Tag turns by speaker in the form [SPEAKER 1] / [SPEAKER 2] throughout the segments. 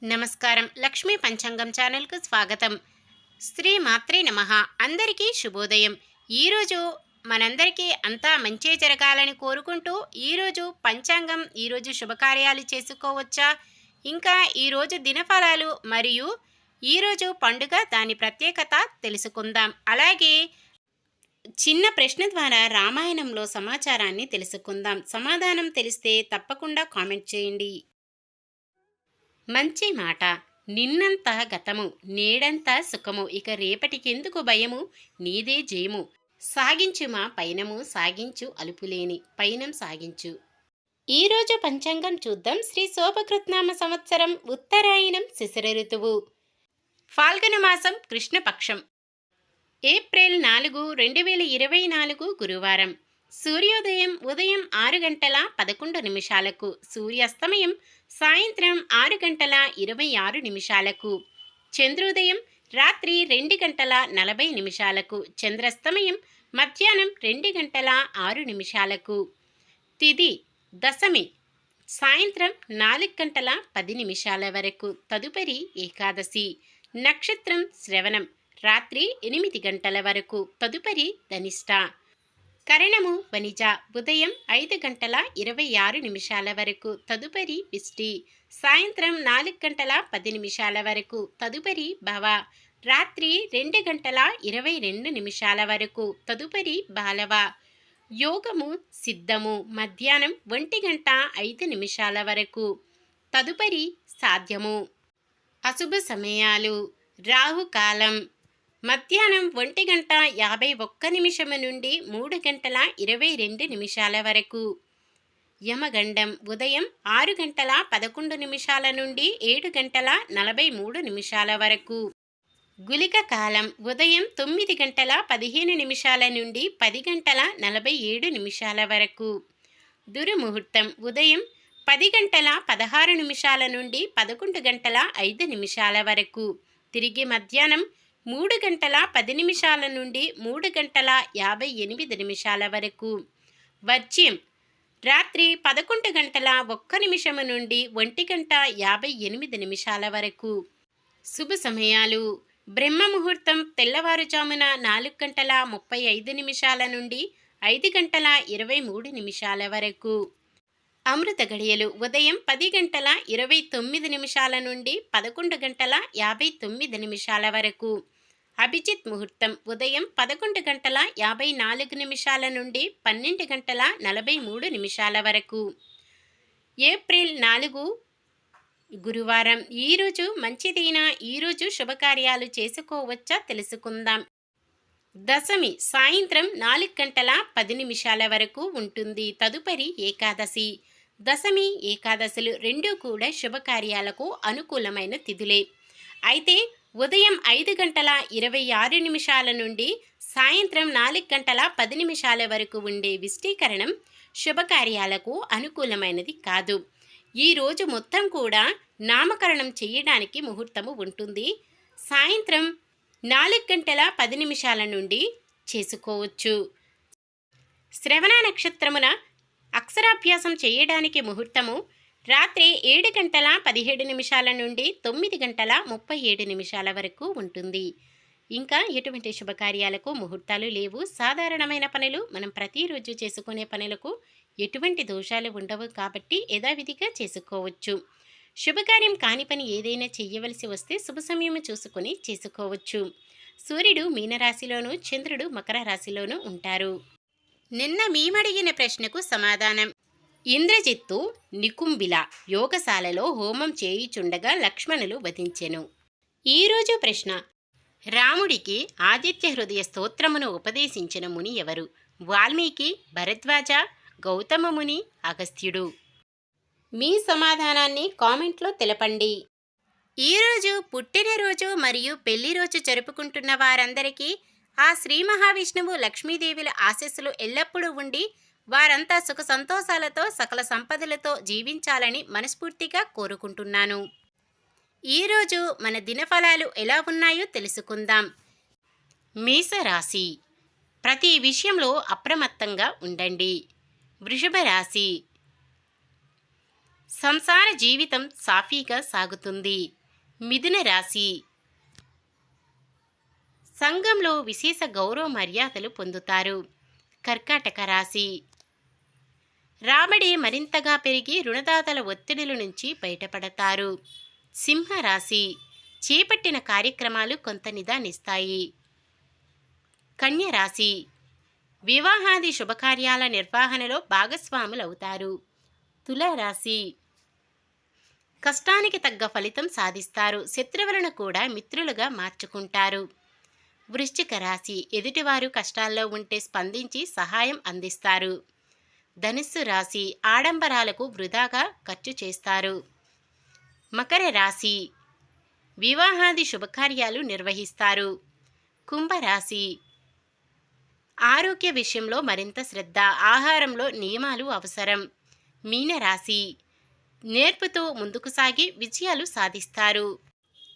[SPEAKER 1] నమస్కారం. లక్ష్మీ పంచాంగం ఛానల్‌కు స్వాగతం. శ్రీ మాత్రే నమః. అందరికీ శుభోదయం. ఈరోజు మనందరికీ అంతా మంచే జరగాలని కోరుకుంటూ ఈరోజు పంచాంగం, ఈరోజు శుభకార్యాలు చేసుకోవచ్చా? ఇంకా ఈరోజు దినఫలాలు మరియు ఈరోజు పండుగ దాని ప్రత్యేకత తెలుసుకుందాం. అలాగే చిన్న ప్రశ్న ద్వారా రామాయణంలో సమాచారాన్ని తెలుసుకుందాం. సమాధానం తెలిస్తే తప్పకుండా కామెంట్ చేయండి. మంచి మాట. నిన్నంత గతము నేడంత సుఖము ఇక రేపటికెందుకు భయము నీదే జయము సాగించుమా పయనము సాగించు అలుపులేని పయనం సాగించు. ఈరోజు పంచాంగం చూద్దాం. శ్రీ శోభకృత్నామ సంవత్సరం ఉత్తరాయణం శిశిర ఋతువు ఫాల్గుణ మాసం కృష్ణపక్షం ఏప్రిల్ 4, 2024 గురువారం. సూర్యోదయం ఉదయం 6 గంటల 11 నిమిషాలకు, సూర్యాస్తమయం సాయంత్రం 6 గంటల 26 నిమిషాలకు, చంద్రోదయం రాత్రి 2 గంటల 40 నిమిషాలకు, చంద్రాస్తమయం మధ్యాహ్నం 2 గంటల 6 నిమిషాలకు. తిథి దశమి సాయంత్రం 4 గంటల 10 నిమిషాల వరకు, తదుపరి ఏకాదశి. నక్షత్రం శ్రవణం రాత్రి 8 గంటల వరకు, తదుపరి ధనిష్ట. కరణము వనిజ ఉదయం 5 గంటల 26 నిమిషాల వరకు, తదుపరి విష్టి. సాయంత్రం 4 గంటల 10 నిమిషాల వరకు, తదుపరి భవ. రాత్రి 2 గంటల 22 నిమిషాల వరకు, తదుపరి బాలవ. యోగము సిద్ధము మధ్యాహ్నం 1 గంట 5 నిమిషాల వరకు, తదుపరి సాధ్యము. అశుభ సమయాలు రాహుకాలం మధ్యాహ్నం 1 గంట 51 నుండి 3 గంటల 22 నిమిషాల వరకు. యమగండం ఉదయం 6 గంటల 11 నిమిషాల నుండి 7 గంటల 43 నిమిషాల వరకు. గుళిక కాలం ఉదయం 9 గంటల 15 నిమిషాల నుండి 10 గంటల 47 నిమిషాల వరకు. దుర్ముహూర్తం ఉదయం 10 గంటల 16 నిమిషాల నుండి 11 గంటల 5 నిమిషాల వరకు. తిరిగి మధ్యాహ్నం 3 గంటల 10 నిమిషాల నుండి 3 గంటల 58 నిమిషాల వరకు. వర్జ్యం రాత్రి 11 గంటల 1 నిమిషం నుండి 1 గంట 58 నిమిషాల వరకు. శుభ సమయాలు బ్రహ్మ ముహూర్తం తెల్లవారుజామున 4 గంటల 35 నిమిషాల నుండి 5 గంటల 23 నిమిషాల వరకు. అమృత గడియలు ఉదయం 10 గంటల 29 నిమిషాల నుండి 11 గంటల 59 నిమిషాల వరకు. అభిజిత్ ముహూర్తం ఉదయం 11 గంటల 54 నిమిషాల నుండి 12 గంటల 43 నిమిషాల వరకు. ఏప్రిల్ 4 గురువారం. ఈరోజు మంచిదైన ఈరోజు శుభకార్యాలు చేసుకోవచ్చా తెలుసుకుందాం. దశమి సాయంత్రం 4 గంటల 10 నిమిషాల వరకు ఉంటుంది, తదుపరి ఏకాదశి. దశమి ఏకాదశులు రెండూ కూడా శుభకార్యాలకు అనుకూలమైన తిథులే. అయితే ఉదయం 5 గంటల 26 నిమిషాల నుండి సాయంత్రం 4 గంటల 10 నిమిషాల వరకు ఉండే విష్టీకరణం శుభకార్యాలకు అనుకూలమైనది కాదు. ఈ రోజు మొత్తం కూడా నామకరణం చేయడానికి ముహూర్తము ఉంటుంది. సాయంత్రం 4 గంటల 10 నిమిషాల నుండి చేసుకోవచ్చు. శ్రవణ నక్షత్రమున అక్షరాభ్యాసం చేయడానికి ముహూర్తము రాత్రి 7 గంటల 17 నిమిషాల నుండి 9 గంటల 37 నిమిషాల వరకు ఉంటుంది. ఇంకా ఎటువంటి శుభకార్యాలకు ముహూర్తాలు లేవు. సాధారణమైన పనులు మనం ప్రతిరోజు చేసుకునే పనులకు ఎటువంటి దోషాలు ఉండవు కాబట్టి యథావిధిగా చేసుకోవచ్చు. శుభకార్యం కాని పని ఏదైనా చెయ్యవలసి వస్తే శుభ సమయం చూసుకొని చేసుకోవచ్చు. సూర్యుడు మీనరాశిలోను, చంద్రుడు మకర రాశిలోనూ ఉంటారు. నిన్న మేమడిగిన ప్రశ్నకు సమాధానం. ఇంద్రజిత్తు నికుంభిల యోగశాలలో హోమం చేయుచుండగా లక్ష్మణులు వధించెను. ఈరోజు ప్రశ్న. రాముడికి ఆదిత్య హృదయ స్తోత్రమును ఉపదేశించిన ముని ఎవరు? వాల్మీకి, భరద్వాజ, గౌతమ ముని, అగస్త్యుడు. మీ సమాధానాన్ని కామెంట్లో తెలపండి. ఈరోజు పుట్టినరోజు మరియు పెళ్లిరోజు జరుపుకుంటున్న వారందరికీ ఆ శ్రీ మహావిష్ణువు, లక్ష్మీదేవుల ఆశీస్సులు ఎల్లప్పుడూ ఉండి వారంతా సుఖ సంతోషాలతో సకల సంపదలతో జీవించాలని మనస్ఫూర్తిగా కోరుకుంటున్నాను. ఈరోజు మన దినఫలాలు ఎలా ఉన్నాయో తెలుసుకుందాం. మేషరాశి ప్రతి విషయంలో అప్రమత్తంగా ఉండండి. వృషభ రాశి సంసార జీవితం సాఫీగా సాగుతుంది. మిథున రాశి సంఘంలో విశేష గౌరవ మర్యాదలు పొందుతారు. కర్కాటక రాశి రాబడి మరింతగా పెరిగి రుణదాతల ఒత్తిడిల నుంచి బయటపడతారు. సింహరాశి చేపట్టిన కార్యక్రమాలు కొంత నిదానిస్తాయి. కన్య రాశి వివాహాది శుభకార్యాల నిర్వహణలో భాగస్వాములవుతారు. తులారాశి కష్టానికి తగ్గ ఫలితం సాధిస్తారు. శత్రువులను కూడా మిత్రులుగా మార్చుకుంటారు. వృశ్చిక రాశి ఎదుటివారు కష్టాల్లో ఉంటే స్పందించి సహాయం అందిస్తారు. ధనుస్సు రాశి ఆడంబరాలకు వృధాగా ఖర్చు చేస్తారు. మకర రాశి వివాహాది శుభకార్యాలు నిర్వహిస్తారు. కుంభరాశి ఆరోగ్య విషయంలో మరింత శ్రద్ధ, ఆహారంలో నియమాలు అవసరం. మీనరాశి నేర్పుతో ముందుకు సాగి విజయాలు సాధిస్తారు.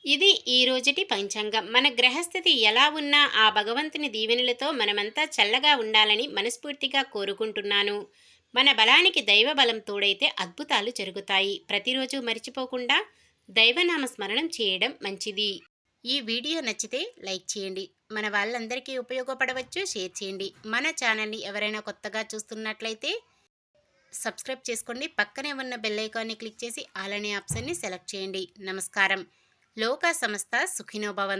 [SPEAKER 1] ఇది ఈ రోజుటి పంచాంగం. మన గ్రహస్థితి ఎలా ఉన్నా ఆ భగవంతుని దీవెనలతో మనమంతా చల్లగా ఉండాలని మనస్ఫూర్తిగా కోరుకుంటున్నాను. మన బలానికి దైవ బలం తోడైతే అద్భుతాలు జరుగుతాయి. ప్రతిరోజు మర్చిపోకుండా దైవనామ స్మరణం చేయడం మంచిది. ఈ వీడియో నచ్చితే లైక్ చేయండి. మన వాళ్ళందరికీ ఉపయోగపడవచ్చు, షేర్ చేయండి. మన ఛానల్ని ఎవరైనా కొత్తగా చూస్తున్నట్లయితే సబ్స్క్రైబ్ చేసుకోండి. పక్కనే ఉన్న బెల్ ఐకాన్ని క్లిక్ చేసి ఆల్ అనే ఆప్షన్ని సెలెక్ట్ చేయండి. నమస్కారం. లోకా సమస్త సుఖినో భవంతు.